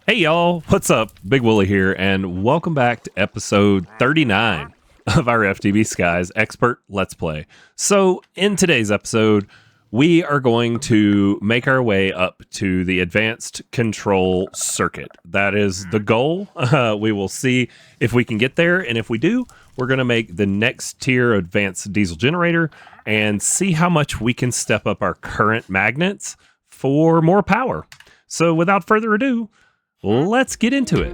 Hey y'all, what's up? Big Wooly here, and welcome back to episode 39 of our FTB Skies Expert Let's Play. So, in today's episode, we are going to make our way up to the Advanced Control Circuit. That is the goal. We will see if we can get there, and if we do, we're going to make the next tier Advanced Diesel Generator and see how much we can step up our current magnets for more power. So, without further ado, let's get into it.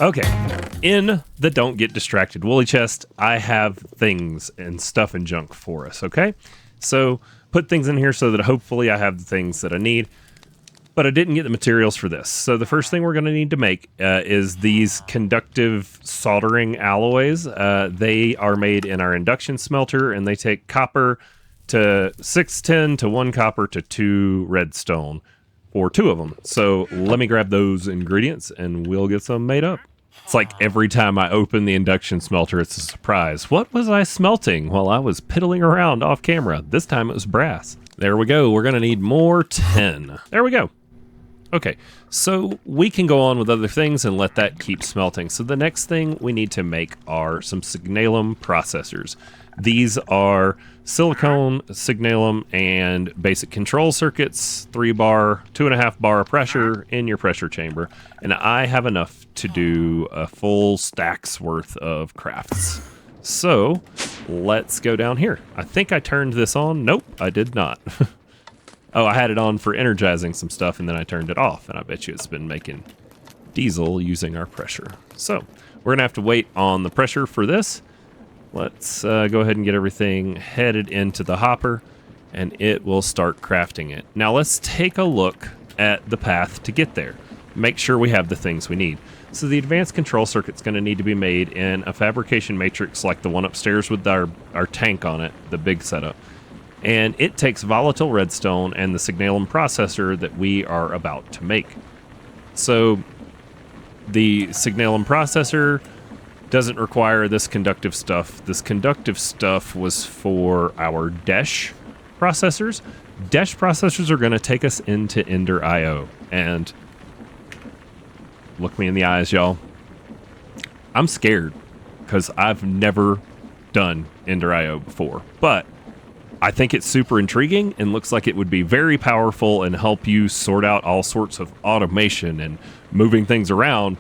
Okay, in the Don't Get Distracted Woolly Chest, I have things and stuff and junk for us, okay? So, put things in here so that hopefully I have the things that I need, but I didn't get the materials for this. So the first thing we're going to need to make is these conductive soldering alloys. They are made in our induction smelter, and they take copper to 6 tin to 1 copper to 2 redstone, or 2 of them. So let me grab those ingredients and we'll get some made up. It's like every time I open the induction smelter, it's a surprise. What was I smelting while I was piddling around off camera? This time it was brass. There we go. We're going to need more tin. There we go. Okay, so we can go on with other things and let that keep smelting. So the next thing we need to make are some Signalum processors. These are silicone, Signalum, and basic control circuits, 3 bar, 2.5 bar pressure in your pressure chamber. And I have enough to do a full stack's worth of crafts. So let's go down here. I think I turned this on. Nope, I did not. Oh, I had it on for energizing some stuff, and then I turned it off, and I bet you it's been making diesel using our pressure. So we're going to have to wait on the pressure for this. Let's go ahead and get everything headed into the hopper, and it will start crafting it. Now let's take a look at the path to get there. Make sure we have the things we need. So the advanced control circuit's going to need to be made in a fabrication matrix like the one upstairs with our tank on it, the big setup. And it takes volatile redstone and the Signalum processor that we are about to make. So the Signalum processor doesn't require this conductive stuff. This conductive stuff was for our Desh processors. Desh processors are going to take us into Ender IO. And look me in the eyes, y'all. I'm scared because I've never done Ender IO before. But I think it's super intriguing and looks like it would be very powerful and help you sort out all sorts of automation and moving things around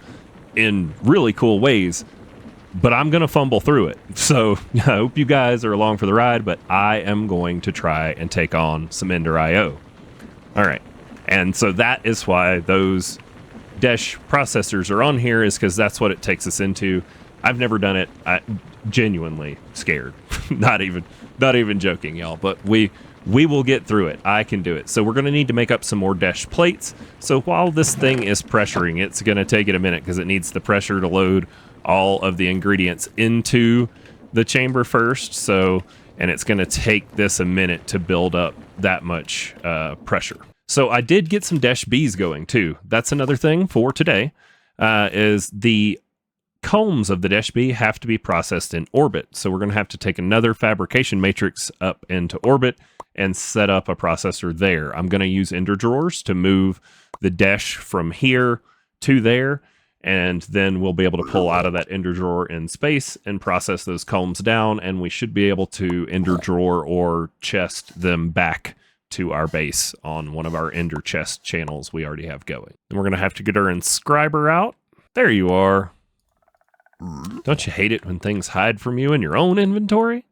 in really cool ways. But I'm going to fumble through it. So I hope you guys are along for the ride, but I am going to try and take on some Ender IO. All right. And so that is why those Desh processors are on here, is because that's what it takes us into. I've never done it. I'm genuinely scared. Not even joking, y'all. But we will get through it. I can do it. So we're going to need to make up some more Desh plates. So while this thing is pressuring, it's going to take it a minute because it needs the pressure to load all of the ingredients into the chamber first. So, and it's going to take this a minute to build up that much pressure. So I did get some Desh bees going too. That's another thing for today, is the combs of the Desh bee have to be processed in orbit. So we're going to have to take another fabrication matrix up into orbit and set up a processor there. I'm going to use ender drawers to move the Desh from here to there, and then we'll be able to pull out of that ender drawer in space and process those combs down, and we should be able to ender drawer or chest them back to our base on one of our ender chest channels we already have going. And we're going to have to get our inscriber out. There you are. Don't you hate it when things hide from you in your own inventory?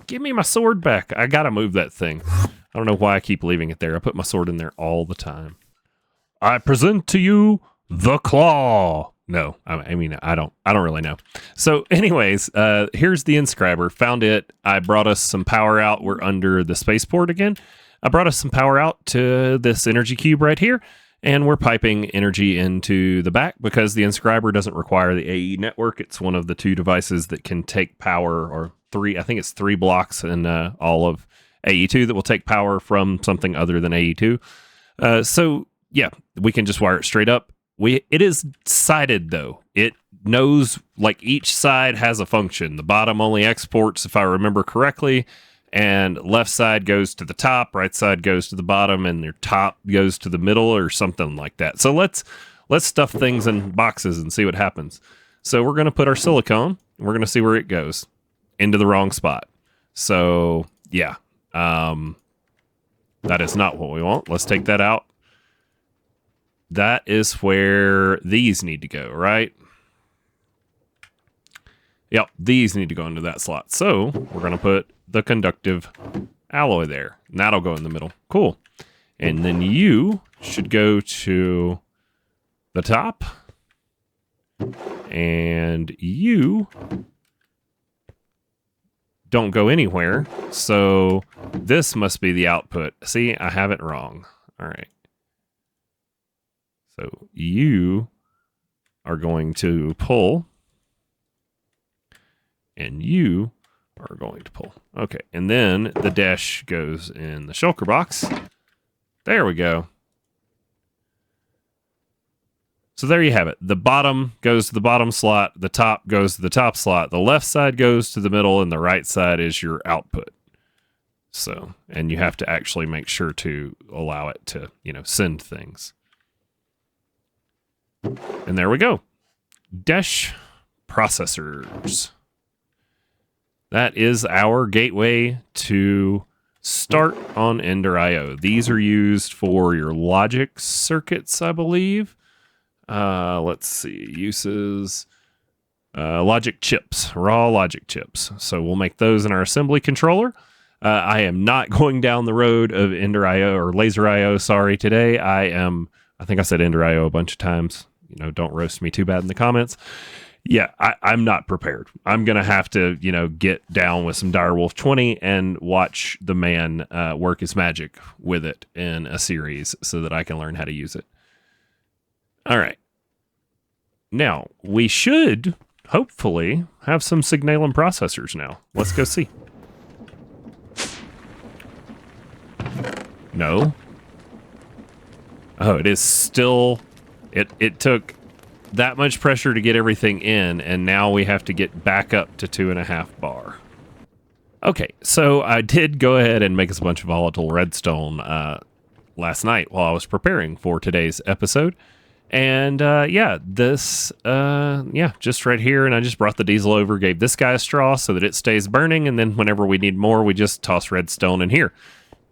Give me my sword back. I gotta move that thing. I don't know why I keep leaving it there. I put my sword in there all the time. I present to you the claw. No, I mean, I don't really know. So anyways, here's the inscriber. Found it. I brought us some power out. We're under the spaceport again. I brought us some power out to this energy cube right here. And we're piping energy into the back because the inscriber doesn't require the AE network. It's one of the 2 devices that can take power, or 3, I think it's 3 blocks in all of AE2 that will take power from something other than AE2. So yeah, we can just wire it straight up. It is sided though. It knows like each side has a function. The bottom only exports, if I remember correctly, and left side goes to the top, right side goes to the bottom, and your top goes to the middle or something like that. So let's stuff things in boxes and see what happens. So we're going to put our silicone. We're going to see where it goes. Into the wrong spot. So yeah, that is not what we want. Let's take that out. That is where these need to go, right? Yep, these need to go into that slot. So we're going to put the conductive alloy there. And that'll go in the middle. Cool. And then you should go to the top. And you don't go anywhere. So this must be the output. See, I have it wrong. All right. So you are going to pull. And you are going to pull. Okay, and then the dash goes in the shulker box. There we go. So there you have it. The bottom goes to the bottom slot. The top goes to the top slot. The left side goes to the middle, and the right side is your output. So, and you have to actually make sure to allow it to, send things. And there we go. Desh processors. That is our gateway to start on Ender IO. These are used for your logic circuits, I believe. Let's see, uses, logic chips, raw logic chips. So we'll make those in our assembly controller. I am not going down the road of Ender IO or Laser IO, sorry, today. I think I said Ender IO a bunch of times. Don't roast me too bad in the comments. Yeah, I'm not prepared. I'm going to have to, get down with some Direwolf 20 and watch the man work his magic with it in a series so that I can learn how to use it. All right. Now, we should hopefully have some Signalum processors now. Let's go see. No. Oh, it is still... It took that much pressure to get everything in, and now we have to get back up to 2.5 bar. Okay, so I did go ahead and make us a bunch of volatile redstone last night while I was preparing for today's episode. And just right here, and I just brought the diesel over, gave this guy a straw so that it stays burning, and then whenever we need more, we just toss redstone in here.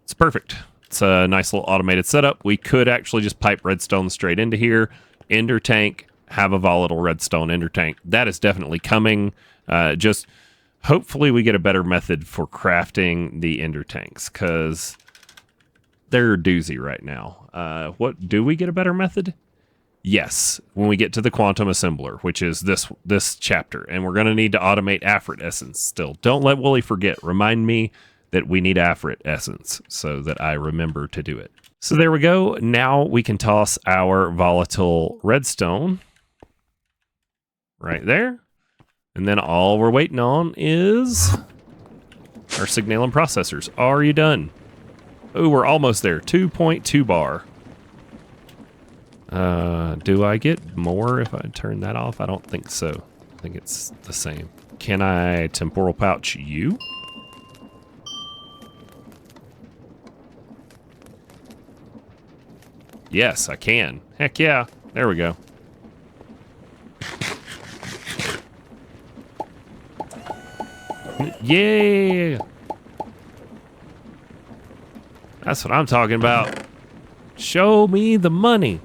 It's perfect. It's a nice little automated setup. We could actually just pipe redstone straight into here, ender tank, have a volatile redstone ender tank. That is definitely coming. Just hopefully we get a better method for crafting the ender tanks, because they're a doozy right now. What do we get a better method? Yes, when we get to the quantum assembler, which is this chapter, and we're going to need to automate Afrit essence still. Don't let Wooly forget. Remind me that we need Afrit essence so that I remember to do it. So there we go. Now we can toss our volatile redstone right there. And then all we're waiting on is our Signalum processors. Are you done? Oh, we're almost there. 2.2 bar. Do I get more if I turn that off? I don't think so. I think it's the same. Can I temporal pouch you? Yes, I can. Heck yeah. There we go. Yeah. That's what I'm talking about. Show me the money.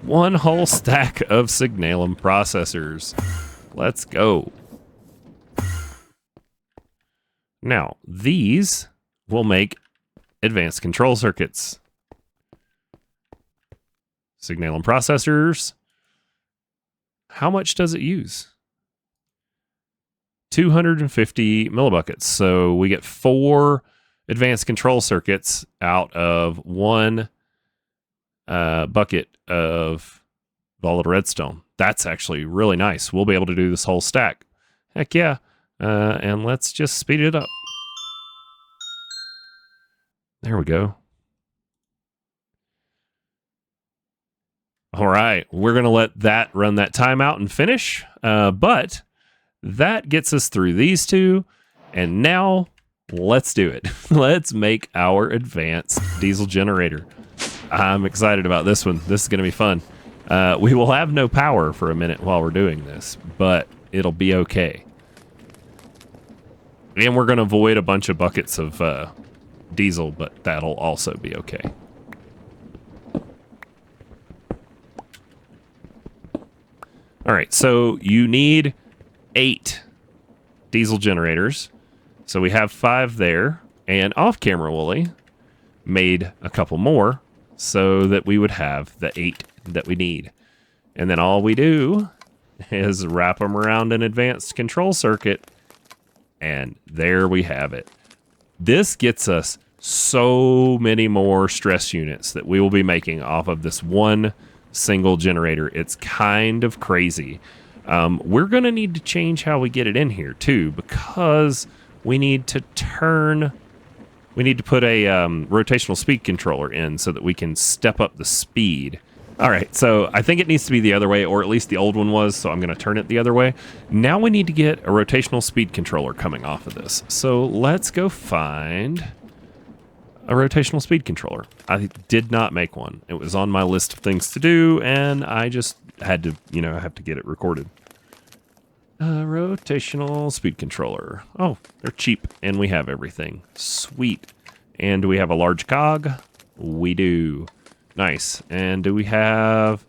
One whole stack of Signalum processors. Let's go. Now, these will make advanced control circuits. Signalum processors. How much does it use? 250 millibuckets. So we get 4 advanced control circuits out of 1 bucket of volatile redstone. That's actually really nice. We'll be able to do this whole stack. Heck yeah. And let's just speed it up. There we go. All right. We're going to let that run that timeout and finish. But that gets us through these two. And now let's do it. Let's make our advanced diesel generator. I'm excited about this one. This is going to be fun. We will have no power for a minute while we're doing this, but it'll be okay. And we're going to avoid a bunch of buckets of diesel, but that'll also be okay. All right, so you need 8 diesel generators. So we have 5 there, and off-camera Wooly made a couple more so that we would have the 8 that we need. And then all we do is wrap them around an advanced control circuit, and there we have it. This gets us so many more stress units that we will be making off of this one single generator. It's kind of crazy. We're going to need to change how we get it in here too, because we need to put a rotational speed controller in so that we can step up the speed. All right, so I think it needs to be the other way, or at least the old one was, so I'm going to turn it the other way. Now we need to get a rotational speed controller coming off of this. So let's go find a rotational speed controller. I did not make one. It was on my list of things to do, and I just had to, I have to get it recorded. Rotational speed controller. Oh, they're cheap, and we have everything. Sweet. And do we have a large cog? We do. Nice. And do we have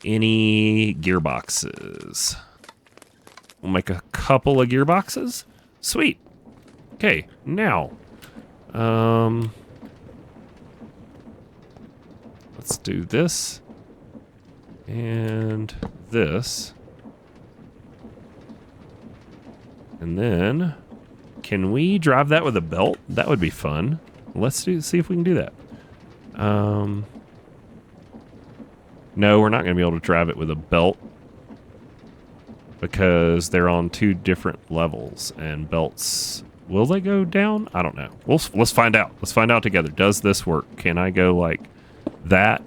any gearboxes? We'll make a couple of gearboxes. Sweet. Okay, now. Let's do this. And this. And then, can we drive that with a belt? That would be fun. Let's see if we can do that. No, we're not going to be able to drive it with a belt because they're on 2 different levels, and belts, will they go down? I don't know. Let's find out. Let's find out together. Does this work? Can I go like that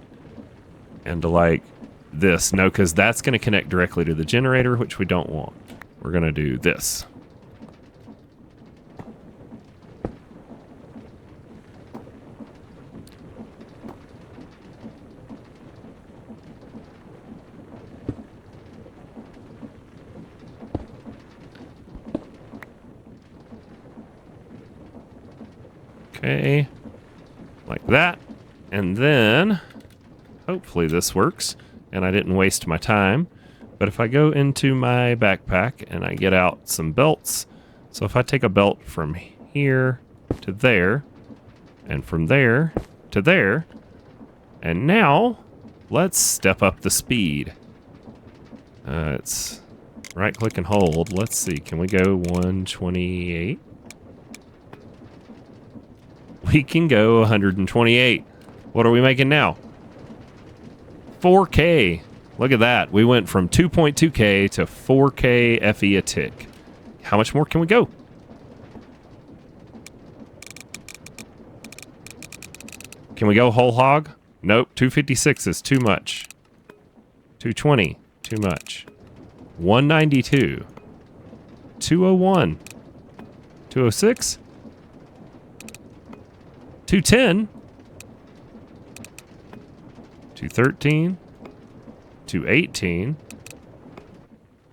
and to like this? No, because that's going to connect directly to the generator, which we don't want. We're going to do this. Okay, like that, and then hopefully this works and I didn't waste my time. But if I go into my backpack and I get out some belts, so if I take a belt from here to there and from there to there, and now let's step up the speed. It's right click and hold. Let's see, can we go 128? We can go 128. What are we making now? 4K. Look at that. We went from 2.2K to 4K FE a tick. How much more can we go? Can we go whole hog? Nope. 256 is too much. 220, too much. 192. 201. 206. 210, 213, 218,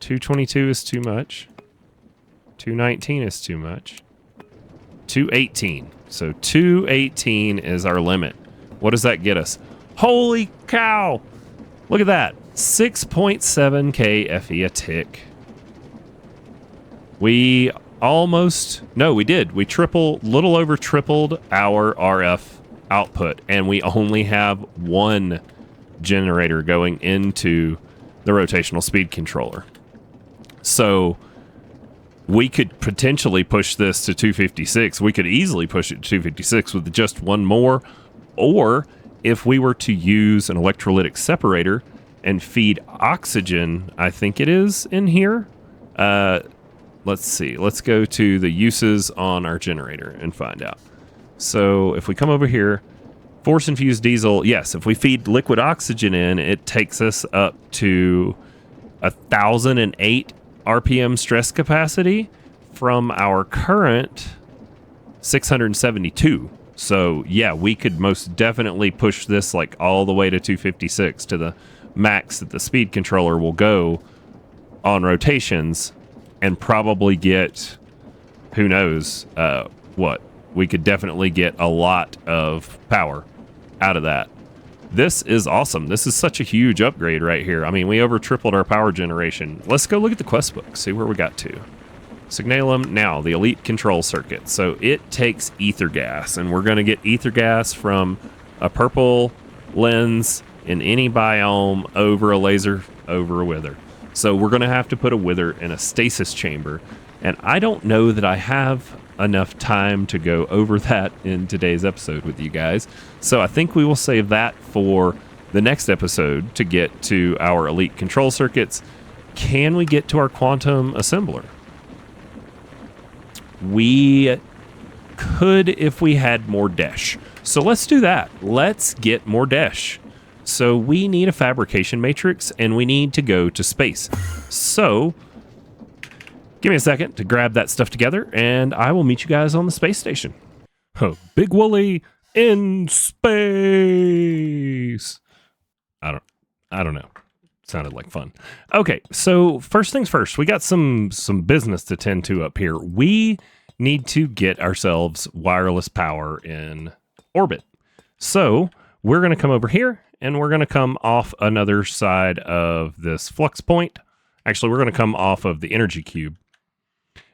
222 is too much, 219 is too much, 218. So 218 is our limit. What does that get us? Holy cow! Look at that. 6.7K FE a tick. We did. We little over tripled our RF output, and we only have 1 generator going into the rotational speed controller. So we could potentially push this to 256. We could easily push it to 256 with just 1 more, or if we were to use an electrolytic separator and feed oxygen, I think it is in here. Let's see. Let's go to the uses on our generator and find out. So if we come over here, force-infused diesel, yes, if we feed liquid oxygen in, it takes us up to 1,008 RPM stress capacity from our current 672. So yeah, we could most definitely push this like all the way to 256 to the max that the speed controller will go on rotations, and probably get, who knows, what. We could definitely get a lot of power out of that. This is awesome. This is such a huge upgrade right here. I mean, we over tripled our power generation. Let's go look at the quest book, see where we got to. Signalum, now the elite control circuit. So it takes ether gas, and we're going to get ether gas from a purple lens in any biome over a laser, over a wither. So we're going to have to put a wither in a stasis chamber, and I don't know that I have enough time to go over that in today's episode with you guys. So I think we will save that for the next episode to get to our elite control circuits. Can we get to our quantum assembler? We could if we had more Desh. So let's do that. Let's get more Desh. So we need a fabrication matrix, and we need to go to space. So give me a second to grab that stuff together, and I will meet you guys on the space station. Oh, Big Wooly in space. I don't know. Sounded like fun. Okay, so first things first, we got some business to tend to up here. We need to get ourselves wireless power in orbit. So we're going to come over here, and we're going to come off another side of this flux point. Actually, we're going to come off of the energy cube,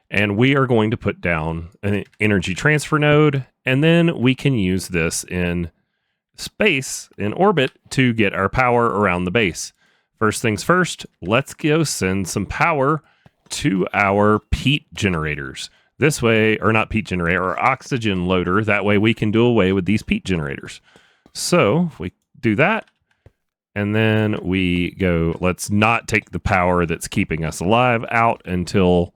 and we are going to put down an energy transfer node, and then we can use this in space, in orbit, to get our power around the base. First things first, let's go send some power to our peat generators. This way, or not peat generator, or oxygen loader. That way we can do away with these peat generators. So if we do that, and then we go, let's not take the power that's keeping us alive out until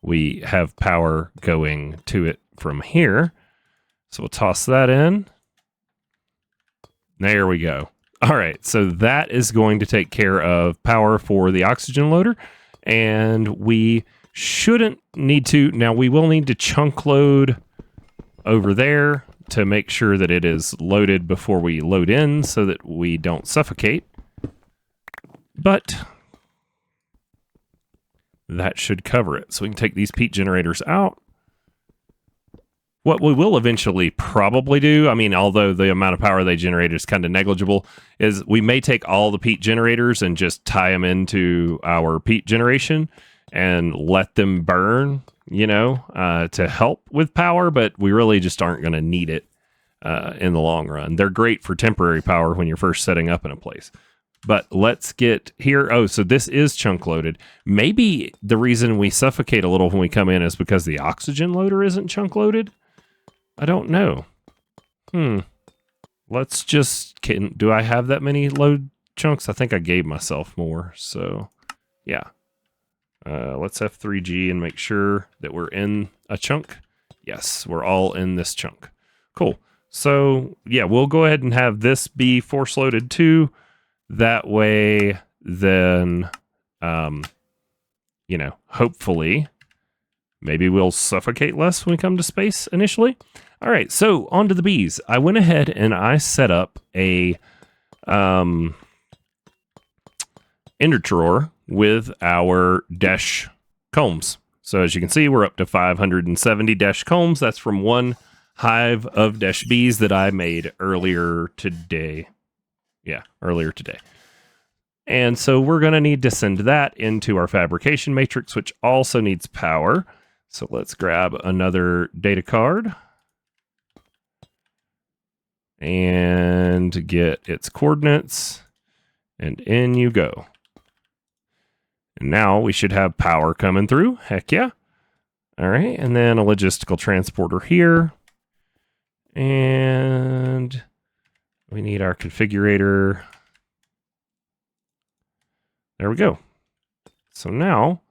we have power going to it from here. So we'll toss that in. There we go. All right, so that is going to take care of power for the oxygen loader, and we shouldn't need to. Now, we will need to chunk load over there to make sure that it is loaded before we load in so that we don't suffocate. But that should cover it. So we can take these peat generators out. What we will eventually probably do, I mean, although the amount of power they generate is kind of negligible, is we may take all the peat generators and just tie them into our peat generation and let them burn, to help with power, but we really just aren't going to need it in the long run. They're great for temporary power when you're first setting up in a place. But let's get here. Oh, so this is chunk loaded. Maybe the reason we suffocate a little when we come in is because the oxygen loader isn't chunk loaded. I don't know. Let's just, do I have that many load chunks? I think I gave myself more. So yeah. Let's F3G and make sure that we're in a chunk. Yes, we're all in this chunk. Cool. So yeah, we'll go ahead and have this be force loaded too. That way, then, hopefully, maybe we'll suffocate less when we come to space initially. All right, so on to the bees. I went ahead and I set up a ender drawer with our Desh combs. So as you can see, we're up to 570 Desh combs. That's from one hive of Desh bees that I made earlier today. Yeah, earlier today. And so we're going to need to send that into our fabrication matrix, which also needs power. So let's grab another data card and get its coordinates. And in you go. And now we should have power coming through. Heck yeah. All right. And then a logistical transporter here. And we need our configurator. There we go. So now,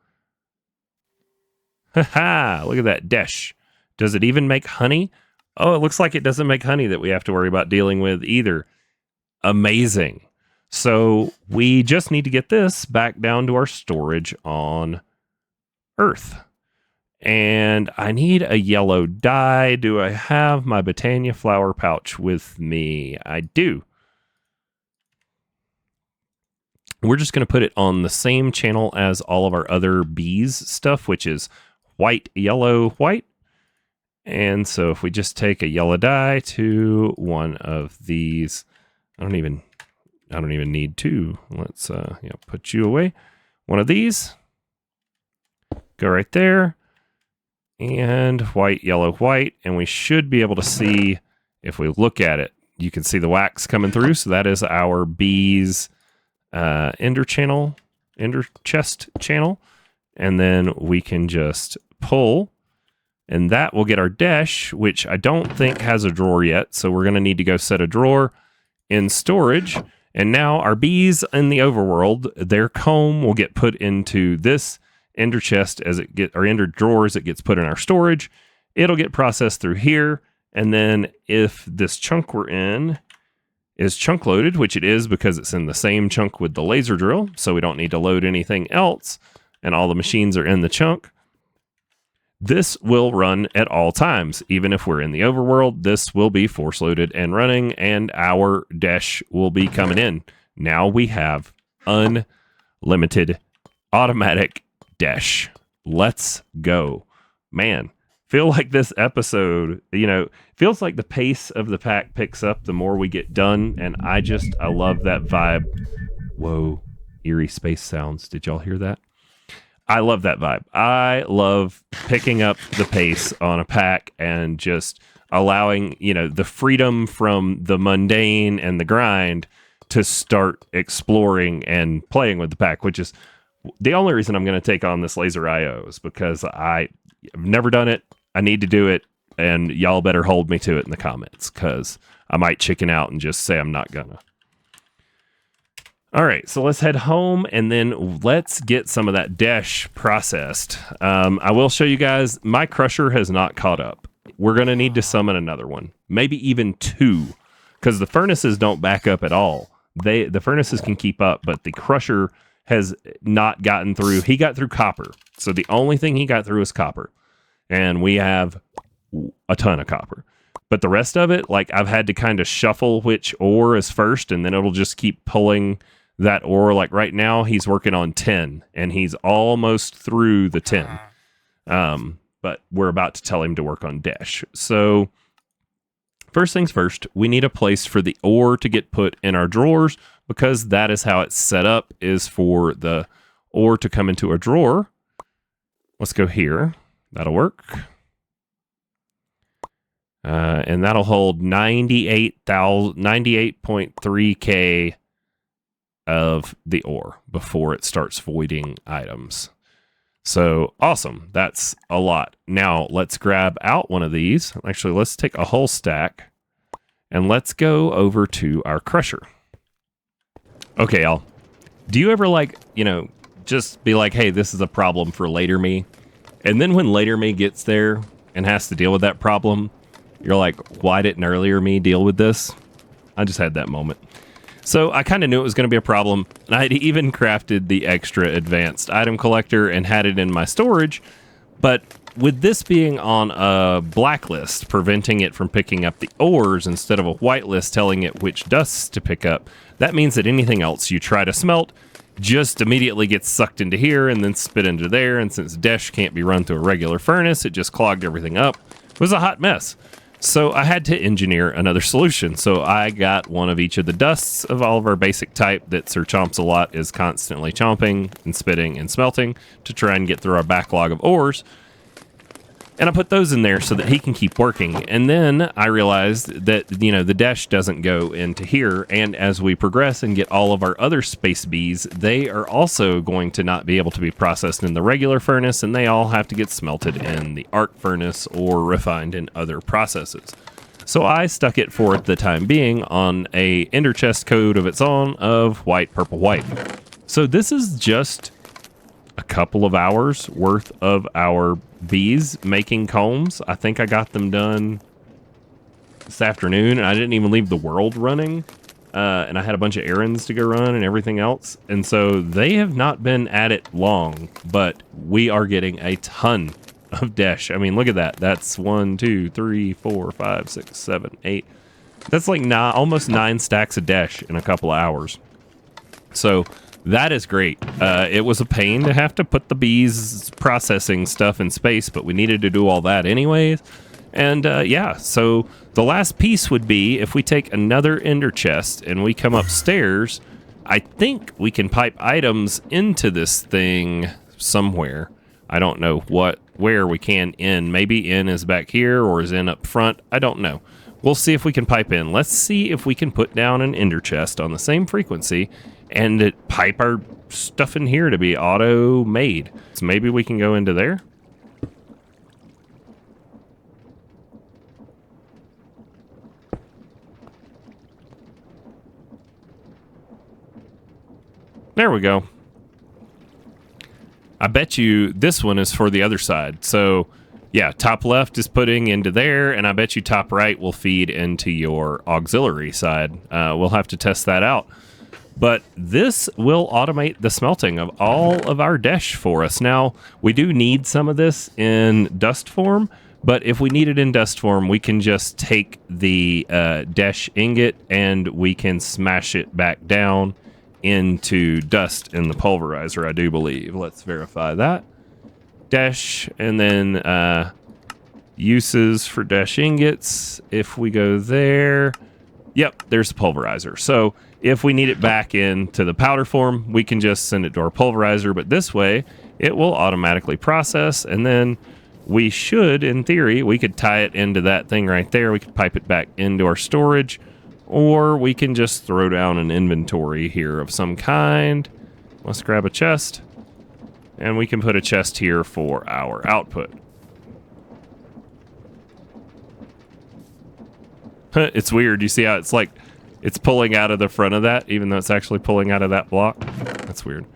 haha, look at that Desh. Does it even make honey? Oh, it looks like it doesn't make honey that we have to worry about dealing with either. Amazing. So we just need to get this back down to our storage on Earth. And I need a yellow dye. Do I have my Botania flower pouch with me? I do. We're just going to put it on the same channel as all of our other bees stuff, which is white, yellow, white. And so if we just take a yellow dye to one of these, I don't even need two. Let's put you away. One of these. Go right there. And white, yellow, white. And we should be able to see, if we look at it, you can see the wax coming through. So that is our bees ender chest channel. And then we can just pull, and that will get our Desh, which I don't think has a drawer yet. So we're going to need to go set a drawer in storage. And now our bees in the overworld, their comb will get put into this ender chest or ender drawer as it gets put in our storage. It'll get processed through here. And then if this chunk we're in is chunk loaded, which it is because it's in the same chunk with the laser drill, so we don't need to load anything else, and all the machines are in the chunk, this will run at all times. Even if we're in the overworld, this will be force loaded and running, and our Desh will be coming in. Now we have unlimited automatic Desh. Let's go. Man, feel like this episode, feels like the pace of the pack picks up the more we get done, and I love that vibe. Whoa, eerie space sounds. Did y'all hear that? I love that vibe. I love picking up the pace on a pack and just allowing, the freedom from the mundane and the grind to start exploring and playing with the pack, which is the only reason I'm going to take on this laser IO, is because I've never done it. I need to do it, and y'all better hold me to it in the comments, because I might chicken out and just say I'm not gonna. All right, so let's head home, and then let's get some of that Desh processed. I will show you guys, my crusher has not caught up. We're going to need to summon another one, maybe even two, because the furnaces don't back up at all. The furnaces can keep up, but the crusher has not gotten through. He got through copper, so the only thing he got through is copper. And we have a ton of copper. But the rest of it, like, I've had to kind of shuffle which ore is first, and then it'll just keep pulling that ore. Like right now, he's working on 10, and he's almost through the 10. But we're about to tell him to work on Desh. So first things first, we need a place for the ore to get put in our drawers, because that is how it's set up, is for the ore to come into a drawer. Let's go here. That'll work. And that'll hold 98.3K of the ore before it starts voiding items. So awesome. That's a lot. Now let's grab out one of these. Actually, let's take a whole stack and let's go over to our crusher. Okay, y'all. Do you ever just be like, hey, this is a problem for later me? And then when later me gets there and has to deal with that problem, you're like, why didn't earlier me deal with this? I just had that moment. So I kind of knew it was going to be a problem, and I had even crafted the extra advanced item collector and had it in my storage. But with this being on a blacklist, preventing it from picking up the ores instead of a whitelist telling it which dusts to pick up, that means that anything else you try to smelt just immediately gets sucked into here and then spit into there. And since Desh can't be run through a regular furnace, it just clogged everything up. It was a hot mess. So I had to engineer another solution. So I got one of each of the dusts of all of our basic type that Sir Chomps-a-Lot is constantly chomping and spitting and smelting to try and get through our backlog of ores. And I put those in there so that he can keep working. And then I realized that, the Desh doesn't go into here. And as we progress and get all of our other space bees, they are also going to not be able to be processed in the regular furnace. And they all have to get smelted in the arc furnace or refined in other processes. So I stuck it for the time being on a ender chest code of its own of white, purple, white. So this is just a couple of hours worth of our bees making combs. I think I got them done this afternoon, and I didn't even leave the world running. And I had a bunch of errands to go run and everything else. And so they have not been at it long, but we are getting a ton of Desh. I mean, look at that. That's 1, 2, 3, 4, 5, 6, 7, 8. That's like almost 9 stacks of Desh in a couple of hours. So that is great. It was a pain to have to put the bees processing stuff in space, but we needed to do all that anyways. And yeah, so the last piece would be if we take another ender chest and we come upstairs, I think we can pipe items into this thing somewhere. I don't know where we can in. Maybe in is back here or is in up front. I don't know. We'll see if we can pipe in. Let's see if we can put down an ender chest on the same frequency and pipe our stuff in here to be auto made. So maybe we can go into there. There we go. I bet you this one is for the other side. So yeah, top left is putting into there, and I bet you top right will feed into your auxiliary side. We'll have to test that out. But this will automate the smelting of all of our Desh for us. Now, we do need some of this in dust form, but if we need it in dust form, we can just take the Desh ingot and we can smash it back down into dust in the pulverizer, I do believe. Let's verify that. Desh, and then uses for Desh ingots. If we go there, yep, there's the pulverizer. So if we need it back into the powder form, we can just send it to our pulverizer, but this way it will automatically process, and then we should, in theory, we could tie it into that thing right there. We could pipe it back into our storage, or we can just throw down an inventory here of some kind. Let's grab a chest, and we can put a chest here for our output. It's weird. You see how it's like it's pulling out of the front of that, even though it's actually pulling out of that block? That's weird.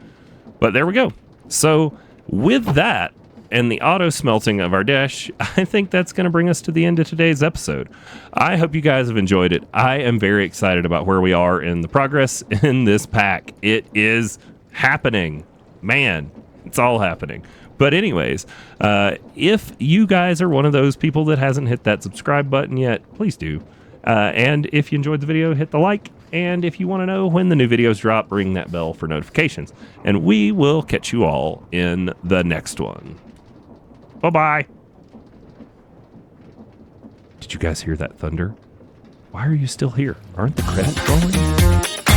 But there we go. So with that and the auto smelting of our Desh, I think that's going to bring us to the end of today's episode. I hope you guys have enjoyed it. I am very excited about where we are in the progress in this pack. It is happening. Man, it's all happening. But anyways, if you guys are one of those people that hasn't hit that subscribe button yet, please do. And if you enjoyed the video, hit the like. And if you want to know when the new videos drop, ring that bell for notifications. And we will catch you all in the next one. Bye-bye. Did you guys hear that thunder? Why are you still here? Aren't the credits rolling?